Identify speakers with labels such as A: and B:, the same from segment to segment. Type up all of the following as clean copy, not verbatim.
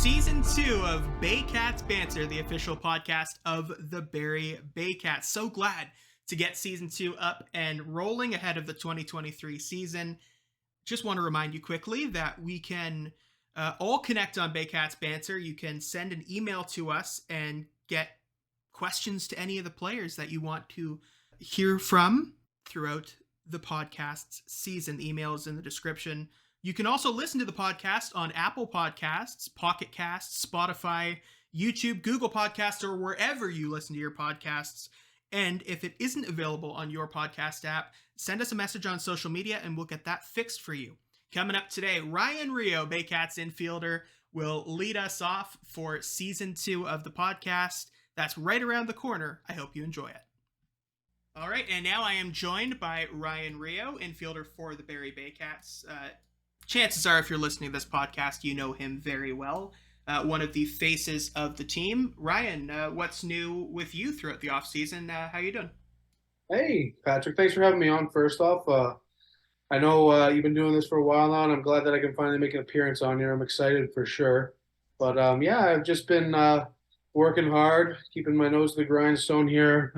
A: Season 2 of Baycats Banter, the official podcast of the Barrie Baycats. So glad to get Season 2 up and rolling ahead of the 2023 season. Just want to remind you quickly that we can all connect on Baycats Banter. You can send an email to us and get questions to any of the players that you want to hear from throughout the podcast's season. Email is in the description. You can also listen to the podcast on Apple Podcasts, Pocket Casts, Spotify, YouTube, Google Podcasts, or wherever you listen to your podcasts. And if it isn't available on your podcast app, send us a message on social media and we'll get that fixed for you. Coming up today, Ryan Rijo, Baycats infielder, will lead us off for Season 2 of the podcast. That's right around the corner. I hope you enjoy it. All right, and now I am joined by Ryan Rijo, infielder for the Barrie Baycats. Chances are, if you're listening to this podcast, you know him very well. One of the faces of the team. Ryan, what's new with you throughout the offseason? How you doing?
B: Hey, Patrick. Thanks for having me on, first off. I know you've been doing this for a while now, and I'm glad that I can finally make an appearance on here. I'm excited for sure. But, yeah, I've just been working hard, keeping my nose to the grindstone here.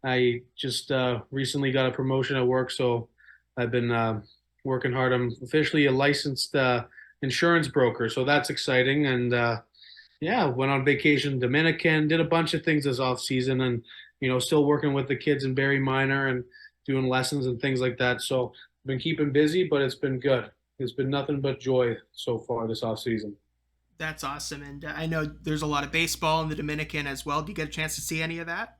B: I just recently got a promotion at work, so I've been working hard. I'm officially a licensed insurance broker, so that's exciting. And yeah, went on vacation in Dominican, did a bunch of things this off season, and still working with the kids in Barrie Minor and doing lessons and things like that. So I've been keeping busy, but it's been good. It's been nothing but joy so far this off season.
A: That's awesome, and I know there's a lot of baseball in the Dominican as well. Do you get a chance to see any of that?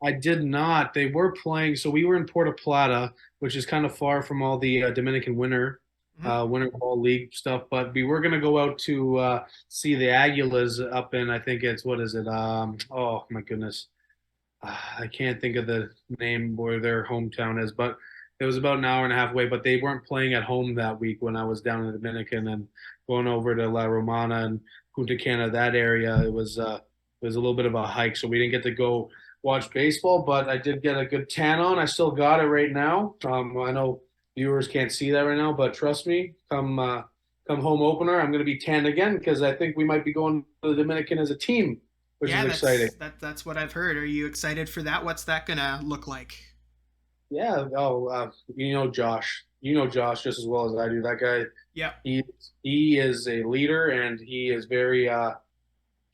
B: I did not. They were playing, so we were in Puerto Plata, which is kind of far from all the Dominican Winter Ball League stuff. But we were going to go out to see the Aguilas up in, I think it's, what is it? Oh my goodness, I can't think of the name where their hometown is, but it was about an hour and a half away. But they weren't playing at home that week when I was down in the Dominican and going over to La Romana and Punta Cana, that area. It was a little bit of a hike, so we didn't get to go watch baseball, but I did get a good tan on. I still got it right now. I know viewers can't see that right now, but trust me, come home opener, I'm going to be tanned again because I think we might be going to the Dominican as a team, which is exciting.
A: That's what I've heard. Are you excited for that? What's that going to look like?
B: Yeah. Oh, Josh. You know Josh just as well as I do. That guy.
A: Yeah.
B: He is a leader, and he is very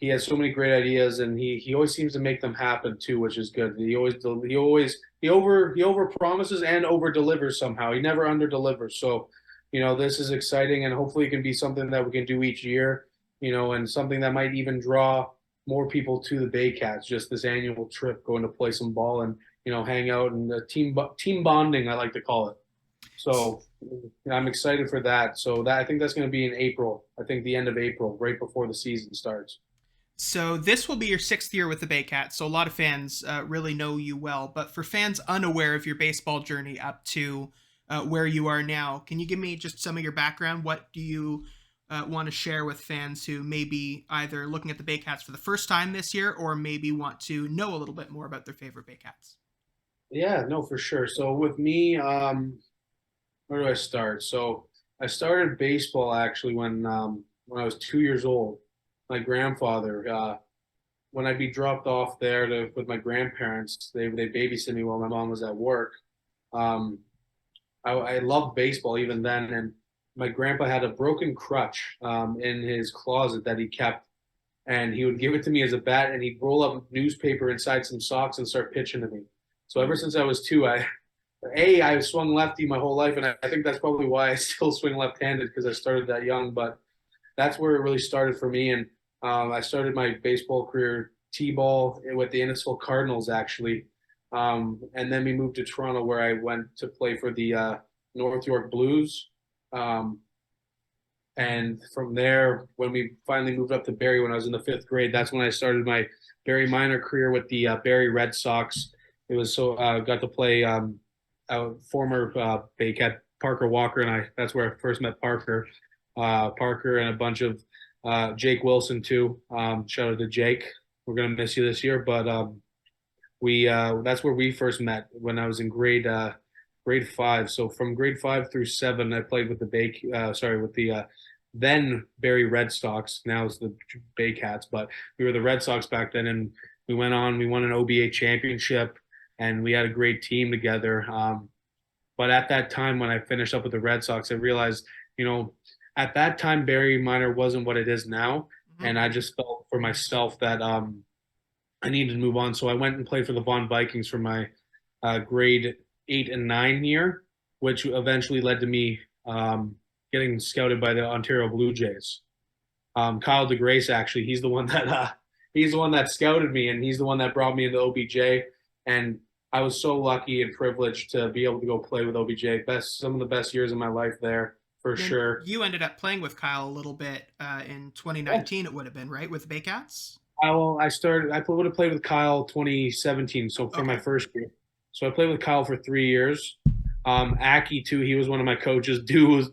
B: he has so many great ideas, and he always seems to make them happen too, which is good. He over promises and over delivers somehow. He never under delivers. So, this is exciting, and hopefully it can be something that we can do each year. And something that might even draw more people to the Baycats. Just this annual trip, going to play some ball and hang out and team bonding, I like to call it. So I'm excited for that. So I think that's going to be in April. I think the end of April, right before the season starts.
A: So this will be your 6th year with the Baycats, so a lot of fans really know you well. But for fans unaware of your baseball journey up to where you are now, can you give me just some of your background? What do you want to share with fans who may be either looking at the Baycats for the first time this year or maybe want to know a little bit more about their favorite Baycats?
B: Yeah, no, for sure. So with me, where do I start? So I started baseball actually when I was 2 years old. My grandfather, when I'd be dropped off there with my grandparents, they babysit me while my mom was at work. I loved baseball even then, and my grandpa had a broken crutch in his closet that he kept, and he would give it to me as a bat, and he'd roll up newspaper inside some socks and start pitching to me. So ever since I was 2, I swung lefty my whole life, and I think that's probably why I still swing left-handed because I started that young. But that's where it really started for me, and I started my baseball career T-ball with the Innisfil Cardinals, actually. And then we moved to Toronto, where I went to play for the North York Blues. And from there, when we finally moved up to Barrie when I was in the 5th grade, that's when I started my Barrie minor career with the Barrie Red Sox. It was got to play former Baycat Parker Walker, and that's where I first met Parker. Parker and a bunch of Jake Wilson too. Shout out to Jake. We're gonna miss you this year, but that's where we first met when I was in grade 5. So from grade 5 through 7, I played with the then Barrie Red Sox. Now it's the Baycats, but we were the Red Sox back then, and we went on. We won an OBA championship, and we had a great team together. But at that time, when I finished up with the Red Sox, I realized, at that time, Barrie Minor wasn't what it is now,
A: Mhm.
B: and I just felt for myself that I needed to move on. So I went and played for the Vaughan Vikings for my grade 8 and 9 year, which eventually led to me getting scouted by the Ontario Blue Jays. Kyle DeGrace, actually, he's the one that scouted me, and he's the one that brought me into OBJ. And I was so lucky and privileged to be able to go play with OBJ. Some of the best years of my life there for
A: And
B: sure.
A: you ended up playing with Kyle a little bit in 2019. It would have been right with the Baycats.
B: I would have played with Kyle 2017, so for my
A: Okay.
B: first year. So I played with Kyle for 3 years. Aki too, he was one of my coaches.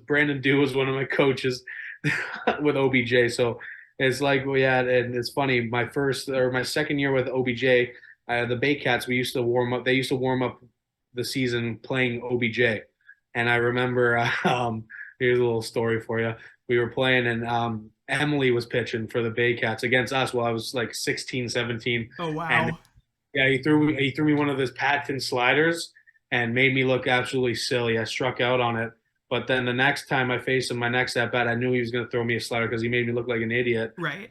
B: Brandon Dew was one of my coaches with OBJ. So it's like and it's funny. My second year with OBJ, the Baycats, we used to warm up. They used to warm up the season playing OBJ, and I remember. Here's a little story for you. We were playing, and Emily was pitching for the Baycats against us while I was like 16, 17.
A: Oh
B: And
A: wow.
B: yeah, he threw me one of his patent sliders and made me look absolutely silly. I struck out on it. But then the next time I faced him, my next at bat, I knew he was going to throw me a slider because he made me look like an idiot.
A: Right.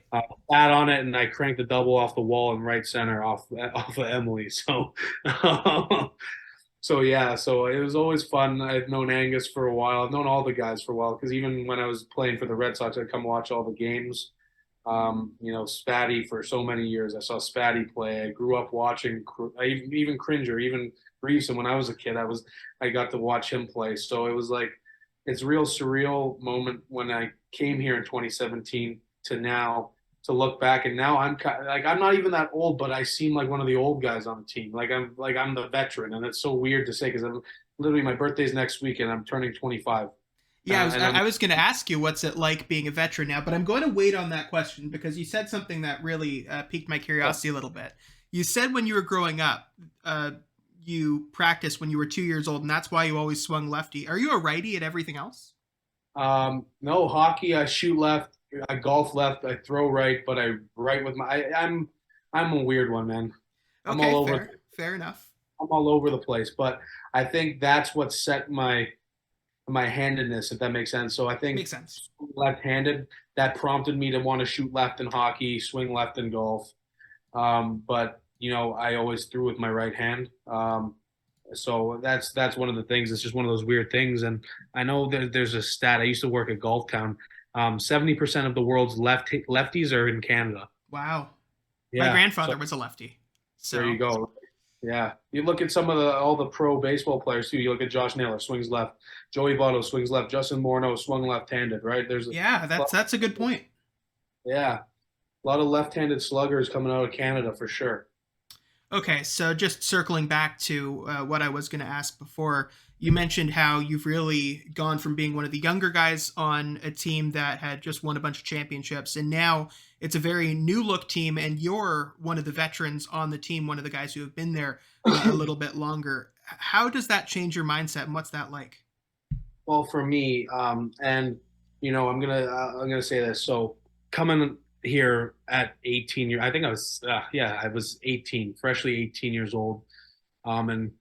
B: Sat on it and I cranked the double off the wall in right center off of Emily. So so yeah, so it was always fun. I've known Angus for a while. I've known all the guys for a while because even when I was playing for the Red Sox, I'd come watch all the games. Spatty for so many years. I saw Spatty play. I grew up watching. Even Cringer, even Greason. When I was a kid, I got to watch him play. So it was like it's a real surreal moment when I came here in 2017 to now to look back, and now I'm not even that old, but I seem like one of the old guys on the team. I'm the veteran, and it's so weird to say because I'm literally my birthday's next week and I'm turning 25.
A: Yeah,
B: And
A: I
B: I'm
A: was going to ask you what's it like being a veteran now, but I'm going to wait on that question because you said something that really piqued my curiosity a little bit. You said when you were growing up, you practiced when you were 2 years old, and that's why you always swung lefty. Are you a righty at everything else?
B: No hockey. I shoot left. I golf left. I throw right, but I right with my. I'm a weird one, man. I'm
A: Okay,
B: all over.
A: fair enough.
B: I'm all over the place, but I think that's what set my handedness, if that makes sense. So I think
A: Makes sense.
B: left-handed that prompted me to want to shoot left in hockey, swing left in golf. But I always threw with my right hand. So that's one of the things. It's just one of those weird things. And I know there's a stat. I used to work at Golf Town. 70% of the world's lefties are in Canada.
A: Wow. My
B: Yeah. So
A: grandfather was a lefty.
B: there you
A: So,
B: go. Yeah. You look at all the pro baseball players too. You look at Josh Naylor, swings left. Joey Votto swings left. Justin Morneau swung left-handed. Right.
A: yeah, that's a good point.
B: Yeah, a lot of left-handed sluggers coming out of Canada for sure.
A: Okay, so just circling back to what I was going to ask before, you mentioned how you've really gone from being one of the younger guys on a team that had just won a bunch of championships, and now it's a very new look team, and you're one of the veterans on the team, one of the guys who have been there a little bit longer. How does that change your mindset, and what's that like?
B: Well, for me, and I'm gonna say this. So coming here at 18 years, I think I was 18, freshly 18 years old, and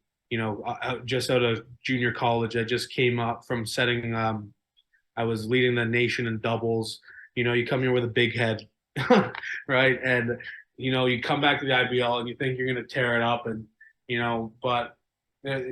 B: just out of junior college, I just came up from setting. I was leading the nation in doubles. You come here with a big head, right? And you come back to the IBL and you think you're gonna tear it up, and but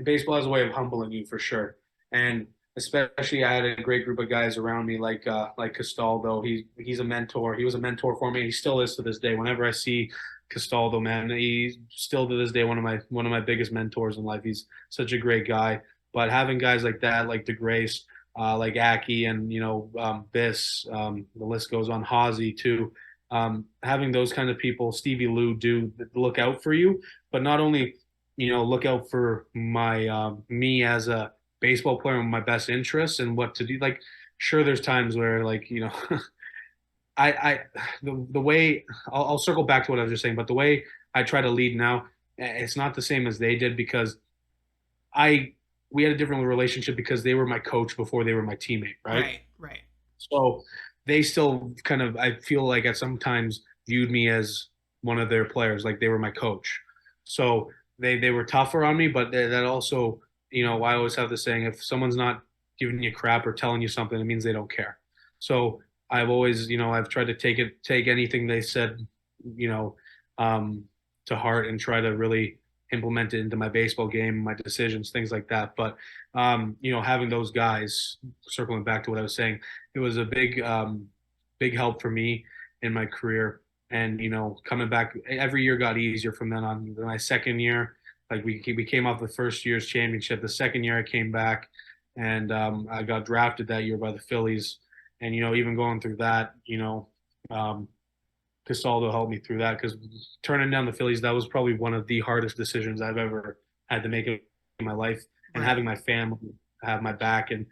B: baseball has a way of humbling you for sure. And especially I had a great group of guys around me like Castaldo. He's a mentor. He was a mentor for me. He still is to this day. Whenever I see Castaldo, man, he's still to this day one of my biggest mentors in life. He's such a great guy. But having guys like that, like DeGrace, like Aki, and Biss, the list goes on. Hazy too. Having those kind of people, Stevie Lou, do look out for you, but not only look out for my me as a baseball player with my best interests and what to do. Like, sure, there's times where I the way I'll circle back to what I was just saying, but the way I try to lead now, it's not the same as they did because I we had a different relationship because they were my coach before they were my teammate, right?
A: Right, right.
B: So they still kind of, I feel like at sometimes viewed me as one of their players, like they were my coach. So they were tougher on me, but that also, I always have the saying, if someone's not giving you crap or telling you something, it means they don't care. So I've always, I've tried to take anything they said, you know, um, to heart and try to really implement it into my baseball game, my decisions, things like that. But having those guys, circling back to what I was saying, it was a big help for me in my career. And coming back, every year got easier from then on. My second year, like we came off the first year's championship. The second year I came back, and I got drafted that year by the Phillies. And even going through that, um, Castaldo helped me through that because turning down the Phillies, that was probably one of the hardest decisions I've ever had to make in my life. And
A: Right.
B: having my family have my back and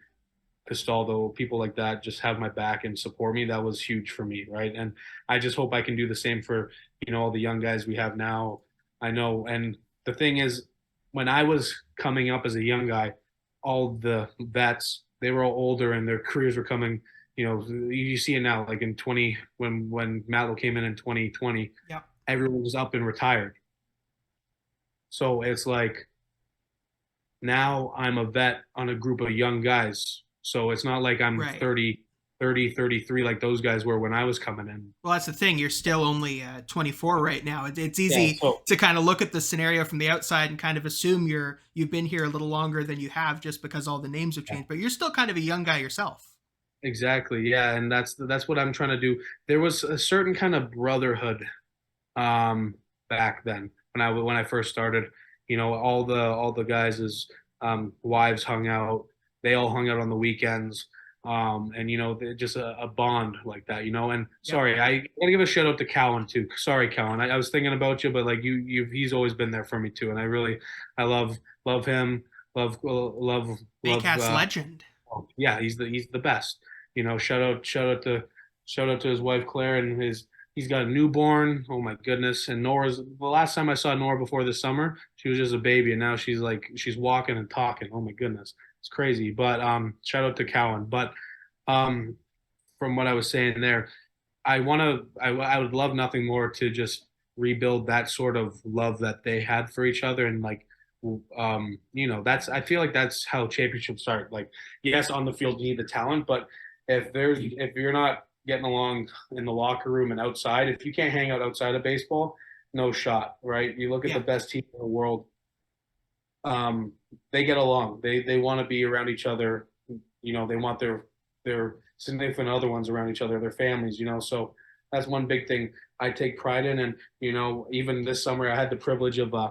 B: Castaldo, people like that, just have my back and support me. That was huge for me, right? And I just hope I can do the same for all the young guys we have now. I know, and the thing is, when I was coming up as a young guy, all the vets they were all older and their careers were coming. You see it now, like in 20 when Matlow came in 2020,
A: Yeah.
B: everyone was up and retired. So it's like now I'm a vet on a group of young guys. So it's not like I'm
A: Right.
B: 33 like those guys were when I was coming in.
A: Well, that's the thing. You're still only 24 right now. It's
B: Yeah.
A: easy
B: So
A: to kind of look at the scenario from the outside and kind of assume you've been here a little longer than you have just because all the names have
B: yeah,
A: changed. But you're still kind of a young guy yourself.
B: exactly. Yeah. And that's what I'm trying to do. There was a certain kind of brotherhood um, back then when I first started. All the guys' wives hung out. They all hung out on the weekends, and just a bond like that. And
A: Yep.
B: sorry, I gotta give a shout out to Cowan too. Sorry, Cowan, I was thinking about you, but like he's always been there for me too, and I love him, love.
A: Baycats legend.
B: Yeah, he's the best. Shout out to his wife Claire and he's got a newborn. Oh my goodness! And the last time I saw Nora before this summer, she was just a baby, and now she's walking and talking. Oh my goodness, it's crazy. But shout out to Cowan. But um, from what I was saying there, I would love nothing more to just rebuild that sort of love that they had for each other and like that's I feel like that's how championships start. Like, yes, on the field you need the talent, but if you're not getting along in the locker room and outside, if you can't hang out outside of baseball, no shot, right? You look at the
A: Yeah.
B: best team in the world, um, they get along. They want to be around each other. They want their significant other ones around each other, their families. So that's one big thing I take pride in. And even this summer, I had the privilege of it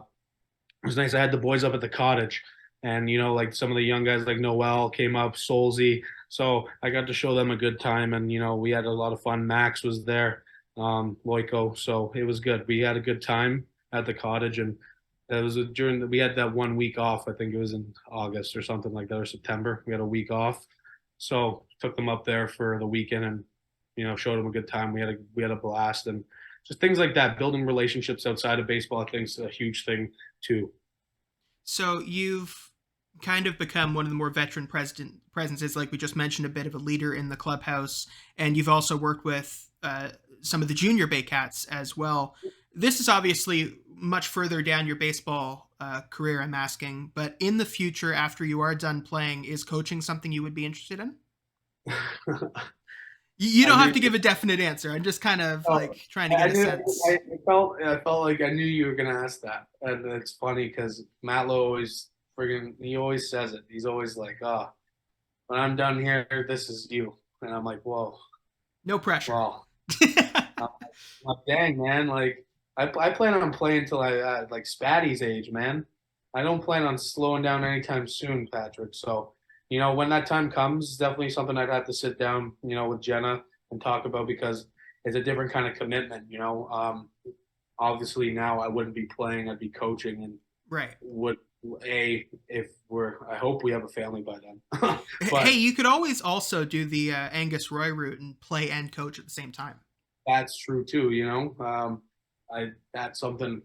B: was nice. I had the boys up at the cottage, and like some of the young guys like Noel came up, Solzy. So I got to show them a good time, and we had a lot of fun. Max was there, Loico. So it was good. We had a good time at the cottage, and that was we had that 1 week off. I think it was in August or something like that, or September. We had a week off, so took them up there for the weekend, and showed them a good time. We had a blast, and just things like that. Building relationships outside of baseball, I think, is a huge thing too.
A: So you've kind of become one of the more veteran presences, like we just mentioned, a bit of a leader in the clubhouse, and you've also worked with some of the junior Baycats as well. This is obviously much further down your baseball career, I'm asking, but in the future, after you are done playing, is coaching something you would be interested in? You
B: I
A: don't have
B: knew.
A: to give a definite answer. I'm just kind of
B: Oh,
A: like trying to
B: I
A: get a
B: knew.
A: sense.
B: I felt like I knew you were gonna ask that, and it's funny because Matlow always he always says it. He's always like, "Oh, when I'm done here, this is you," and I'm like, "Whoa,
A: No pressure.
B: well, I'm like, dang man, like I plan on playing till I like Spatty's age, man. I don't plan on slowing down anytime soon, Patrick. So, when that time comes, it's definitely something I'd have to sit down, with Jenna and talk about because it's a different kind of commitment. Obviously now I wouldn't be playing, I'd be coaching, and
A: Right.
B: would if I hope we have a family by then.
A: Hey,
B: But
A: you could always also do the Angus Roy route and play and coach at the same time.
B: that's true too. That's something.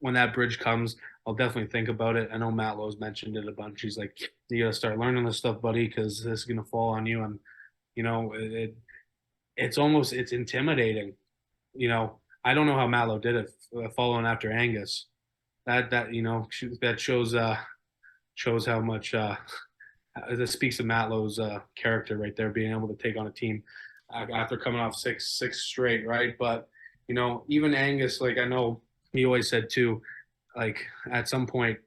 B: When that bridge comes, I'll definitely think about it. I know Matt Lowe's mentioned it a bunch. He's like, you gotta start learning this stuff, buddy, because this is gonna fall on you. And it's intimidating. I don't know how Mallow did it following after Angus. That shows how much that speaks of Matlow's character right there, being able to take on a team after coming off six straight, right? But even Angus, like I know he always said too, like at some point,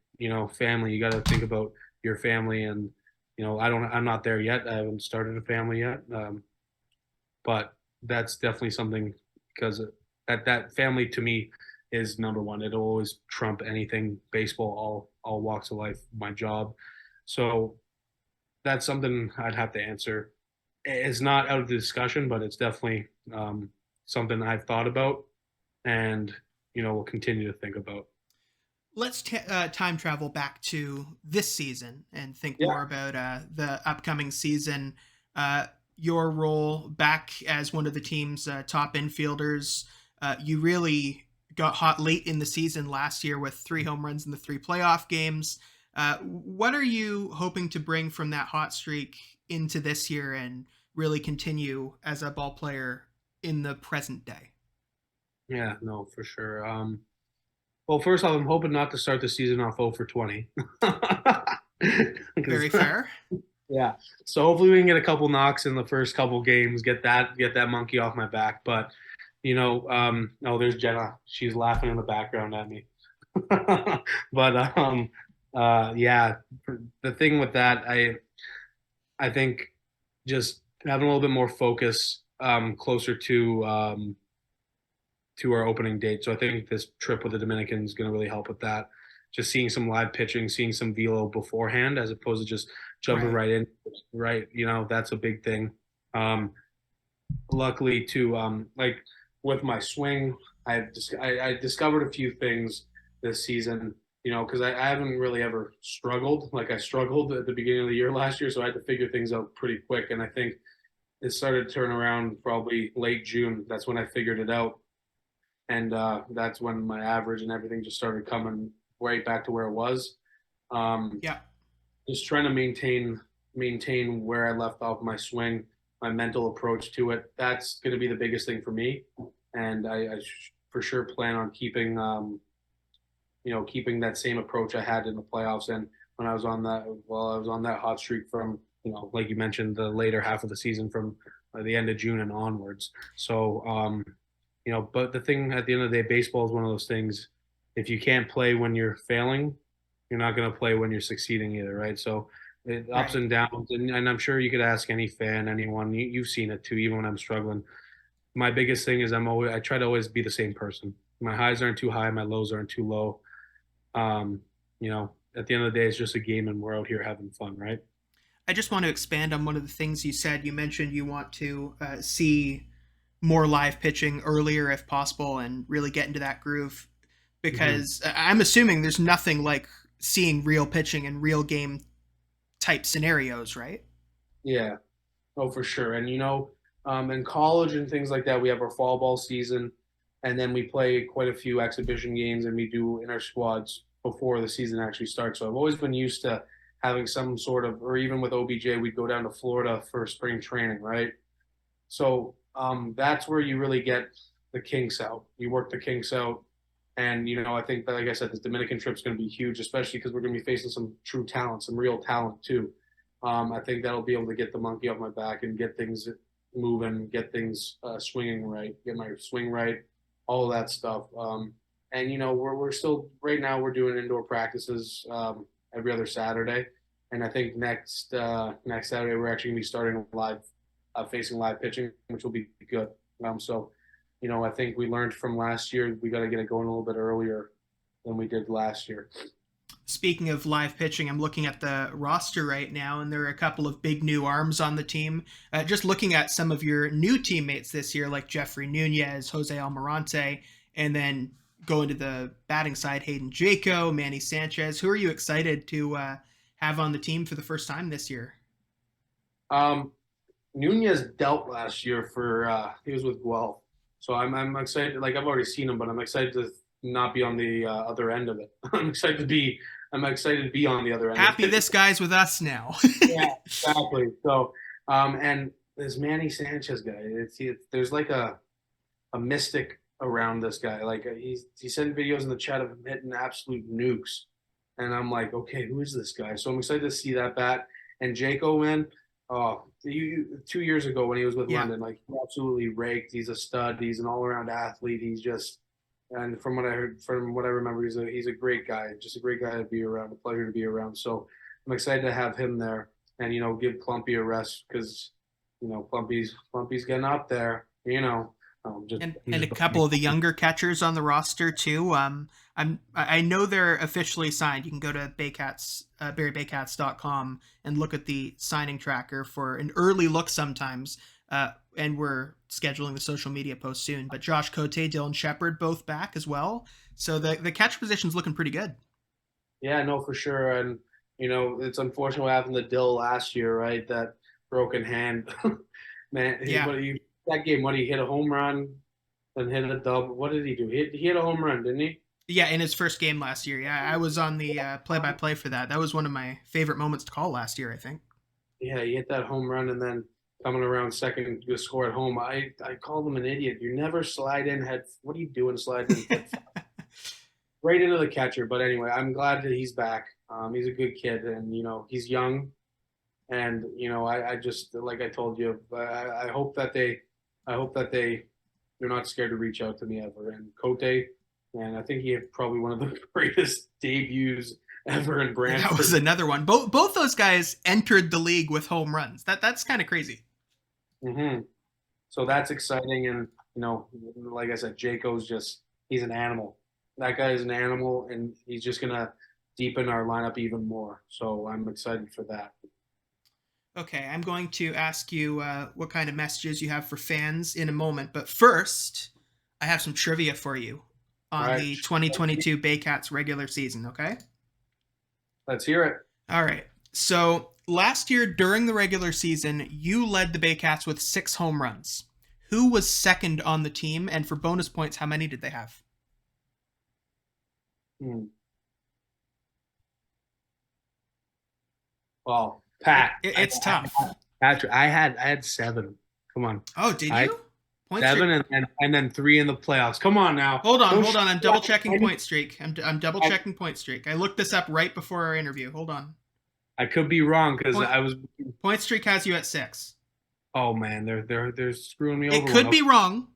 B: family, you got to think about your family, and I'm not there yet. I haven't started a family yet, but that's definitely something because that family to me is number one. It'll always trump anything baseball, all walks of life, my job. So that's something I'd have to answer. It's not out of the discussion, but it's definitely something I've thought about and will continue to think about.
A: Let's time travel back to this season and think
B: Yeah.
A: more about the upcoming season. Your role back as one of the team's top infielders. You really got hot late in the season last year with 3 home runs in the 3 playoff games. What are you hoping to bring from that hot streak into this year and really continue as a ball player in the present day?
B: Yeah, no, for sure. Well, first off, I'm hoping not to start the season off 0 for 20.
A: Very fair.
B: Yeah. So hopefully we can get a couple knocks in the first couple games, get that monkey off my back. But oh, there's Jenna. She's laughing in the background at me. But yeah, the thing with that, I think just having a little bit more focus closer to our opening date. So I think this trip with the Dominican is going to really help with that. Just seeing some live pitching, seeing some velo beforehand, as opposed to just jumping right in. Right, that's a big thing. Luckily, too, like with my swing, I discovered a few things this season. Because I haven't really ever struggled. Like I struggled at the beginning of the year last year, so I had to figure things out pretty quick. And I think it started to turn around probably late June. That's when I figured it out, and that's when my average and everything just started coming right back to where it was.
A: Yeah.
B: Just trying to maintain where I left off my swing, my mental approach to it. That's going to be the biggest thing for me, and I for sure plan on keeping keeping that same approach I had in the playoffs and when I was on that hot streak from like you mentioned, the later half of the season from the end of June and onwards. So but the thing at the end of the day, baseball is one of those things. If you can't play when you're failing, you're not going to play when you're succeeding either, right? So ups and downs, and I'm sure you could ask any fan, anyone. You've seen it too, even when I'm struggling. My biggest thing is I try to always be the same person. My highs aren't too high, my lows aren't too low. At the end of the day, it's just a game, and we're out here having fun, right?
A: I just want to expand on one of the things you said. You mentioned you want to see more live pitching earlier if possible and really get into that groove because I'm assuming there's nothing like seeing real pitching and real game type scenarios, right?
B: Yeah. Oh, for sure. And in college and things like that, we have our fall ball season, and then we play quite a few exhibition games, and we do inter squads before the season actually starts. So I've always been used to having some sort of, or even with OBJ, we'd go down to Florida for spring training, right? So that's where you really get the kinks out. You work the kinks out, and I think that, like I said, this Dominican trip's going to be huge, especially because we're going to be facing some true talent, some real talent too. I think that'll be able to get the monkey off my back and get things moving, get things swinging right, get my swing right, all of that stuff. And we're still right now we're doing indoor practices every other Saturday, and I think next Saturday we're actually gonna be starting facing live pitching, which will be good. So I think we learned from last year we got to get it going a little bit earlier than we did last year.
A: Speaking of live pitching, I'm looking at the roster right now, and there are a couple of big new arms on the team. Just looking at some of your new teammates this year, like Jeffrey Nunez, Jose Almirante, and then going to the batting side, Hayden Jaco, Manny Sanchez. Who are you excited to have on the team for the first time this year?
B: Nunez dealt last year for he was with Guelph, so I'm excited. Like I've already seen him, but I'm excited to not be on the other end of it. I'm excited to be on the other end.
A: Happy this guy's with us now.
B: Yeah, exactly. So and this Manny Sanchez guy. There's like a mystic around this guy. Like he sent videos in the chat of him hitting absolute nukes, and I'm like, okay, who is this guy? So I'm excited to see that bat. And Jaco, man, 2 years ago when he was with
A: Yeah.
B: London, like he absolutely raked. He's a stud. He's an all-around athlete. He's just, and from what I heard, from what I remember, he's a great guy. Just a great guy to be around. A pleasure to be around. So I'm excited to have him there, and give Clumpy a rest because Clumpy's getting up there.
A: And a couple of the younger catchers on the roster too. I know they're officially signed. You can go to Baycats, BarrieBaycats.com and look at the signing tracker for an early look sometimes. And we're scheduling the social media post soon. But Josh Cote, Dylan Shepard, both back as well. So the catcher position's looking pretty good.
B: Yeah, no, for sure. And it's unfortunate what happened to Dill last year, right? That broken hand. Man,
A: Yeah.
B: That game, he hit a home run and hit a double. What did he do? He hit a home run, didn't he?
A: Yeah, in his first game last year. Yeah, I was on the play-by-play for that. That was one of my favorite moments to call last year, I think.
B: Yeah, he hit that home run and then coming around second to score at home. I called him an idiot. You never slide in head. What are you doing sliding in head? Right into the catcher. But anyway, I'm glad that he's back. He's a good kid, and he's young, and I just, like I told you, I hope that they're not scared to reach out to me ever. And Cote, and I think he had probably one of the greatest debuts ever in Brantford.
A: That was another one. Both those guys entered the league with home runs. That's kind of crazy.
B: Mm-hmm. So that's exciting, and like I said, he's an animal. That guy is an animal, and he's just gonna deepen our lineup even more. So I'm excited for that.
A: Okay, I'm going to ask you what kind of messages you have for fans in a moment. But first, I have some trivia for you on the 2022 Baycats regular season, okay?
B: Let's hear it.
A: All right. So last year during the regular season, you led the Baycats with 6 home runs. Who was second on the team? And for bonus points, how many did they have?
B: Well, Pat.
A: It's tough.
B: Patrick, I had 7. Come on.
A: Oh, did you?
B: Point 7 and then 3 in the playoffs. Come on now.
A: Hold on. I'm double checking point streak. I'm double checking point streak. I looked this up right before our interview. Hold on.
B: I could be wrong because
A: point streak has you at 6.
B: Oh man, they're screwing me over.
A: It could be wrong.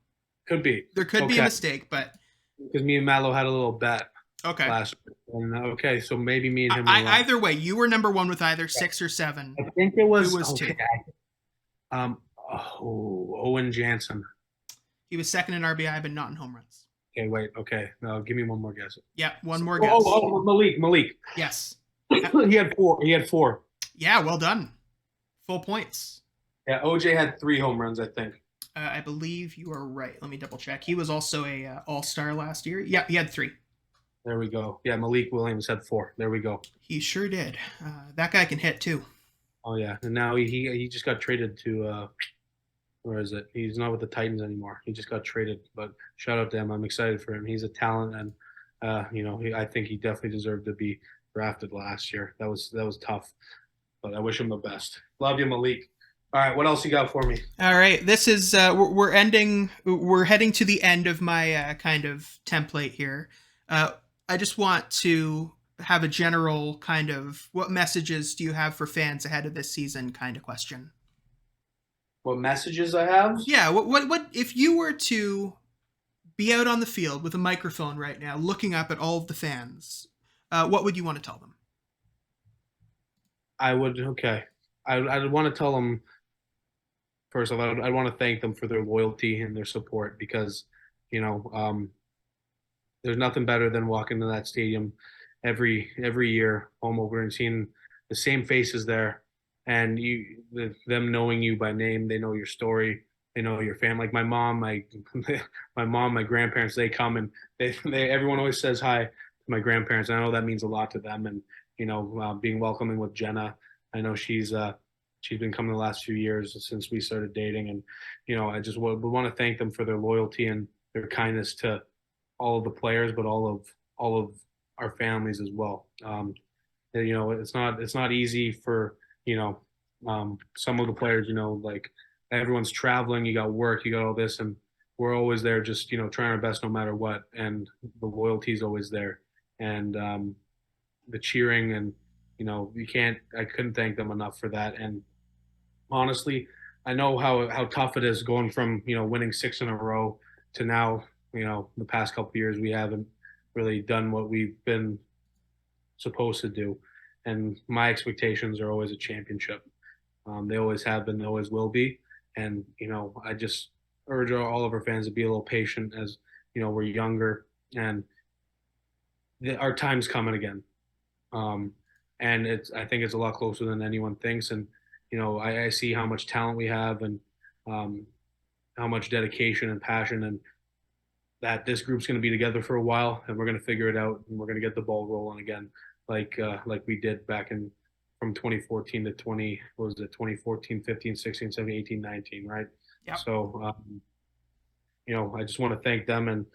B: Could be.
A: There could be a mistake, but
B: because me and Mallow had a little bet.
A: Okay.
B: Last year. And, okay, so maybe me and him.
A: Either way, you were number 1 with either 6 or 7.
B: I think it was.
A: Who was 2?
B: Owen Jansen.
A: He was second in RBI, but not in home runs.
B: Okay, wait. Okay, no, give me one more guess.
A: Yeah, one more guess.
B: Malik.
A: Yes.
B: He had 4.
A: Yeah, well done. Full points.
B: Yeah, OJ had 3 home runs, I think.
A: I believe you are right. Let me double check. He was also a all-star last year. Yeah, he had 3.
B: There we go. Yeah, Malik Williams had 4. There we go.
A: He sure did. That guy can hit too.
B: Oh yeah, and now he just got traded to where is it? He's not with the Titans anymore. He just got traded. But shout out to him. I'm excited for him. He's a talent, and I think he definitely deserved to be drafted last year. That was tough, but I wish him the best. Love you, Malik. All right, what else you got for me?
A: All right, this is we're heading to the end of my kind of template here. I just want to have a general kind of what messages do you have for fans ahead of this season kind of question.
B: What messages I have?
A: Yeah, what if you were to be out on the field with a microphone right now looking up at all of the fans, what would you want to tell them?
B: I'd want to tell them, first of all, I'd want to thank them for their loyalty and their support because, there's nothing better than walking to that stadium every year home over and seeing the same faces there, and them knowing you by name. They know your story. They know your family. Like my mom, my grandparents. They come and everyone always says hi to my grandparents. I know that means a lot to them, and being welcoming with Jenna. I know she's been coming the last few years since we started dating, and I just would want to thank them for their loyalty and their kindness to all of the players, but all of our families as well. It's not easy for some of the players, like everyone's traveling, you got work, you got all this, and we're always there just, trying our best no matter what. And the loyalty is always there. And the cheering and, I couldn't thank them enough for that. And honestly, I know how tough it is going from, winning 6 in a row to now, the past couple of years, we haven't really done what we've been supposed to do. And my expectations are always a championship. They always have been, they always will be. And, I just urge all of our fans to be a little patient as, we're younger and our time's coming again. And I think it's a lot closer than anyone thinks. And, I see how much talent we have and how much dedication and passion, and that this group's going to be together for a while, and we're going to figure it out, and we're going to get the ball rolling again, like we did back in from 2014 to 20, what was it, 2014, 15, 16, 17, 18, 19, right?
A: Yep.
B: So, I just want to thank them, and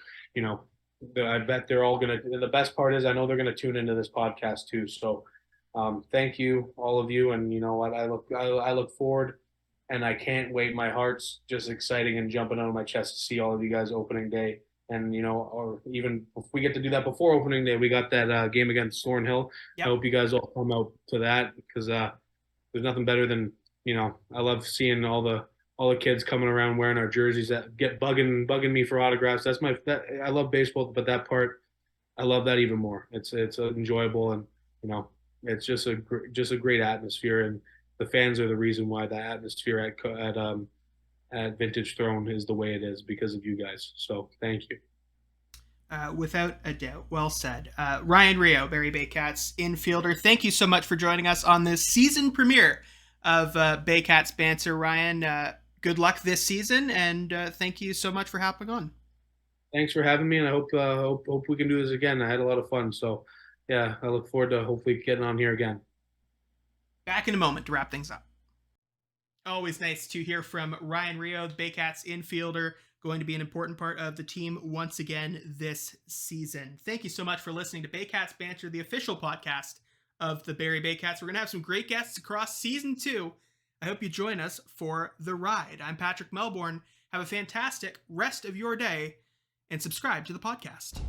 B: I bet they're all going to. And the best part is, I know they're going to tune into this podcast too. So, thank you, all of you, and what I look forward, and I can't wait. My heart's just exciting and jumping out of my chest to see all of you guys opening day. And or even if we get to do that before opening day, we got that game against Thornhill.
A: Yep.
B: I hope you guys all come out to that, because there's nothing better than I love seeing all the kids coming around wearing our jerseys that get bugging me for autographs. I love baseball, but that part I love that even more. It's enjoyable, and it's just a great atmosphere, and the fans are the reason why the atmosphere at Vintage Throne is the way it is, because of you guys. So thank you.
A: Without a doubt. Well said. Ryan Rijo, Barrie Baycats infielder, thank you so much for joining us on this season premiere of Baycats Banter. Ryan, good luck this season, and thank you so much for hopping on.
B: Thanks for having me, and I hope we can do this again. I had a lot of fun. So, yeah, I look forward to hopefully getting on here again.
A: Back in a moment to wrap things up. Always nice to hear from Ryan Rijo, the Baycats infielder, going to be an important part of the team once again this season. Thank you so much for listening to Baycats Banter, the official podcast of the Barrie Baycats. We're going to have some great guests across season 2. I hope you join us for the ride. I'm Patrick Melbourne. Have a fantastic rest of your day, and subscribe to the podcast.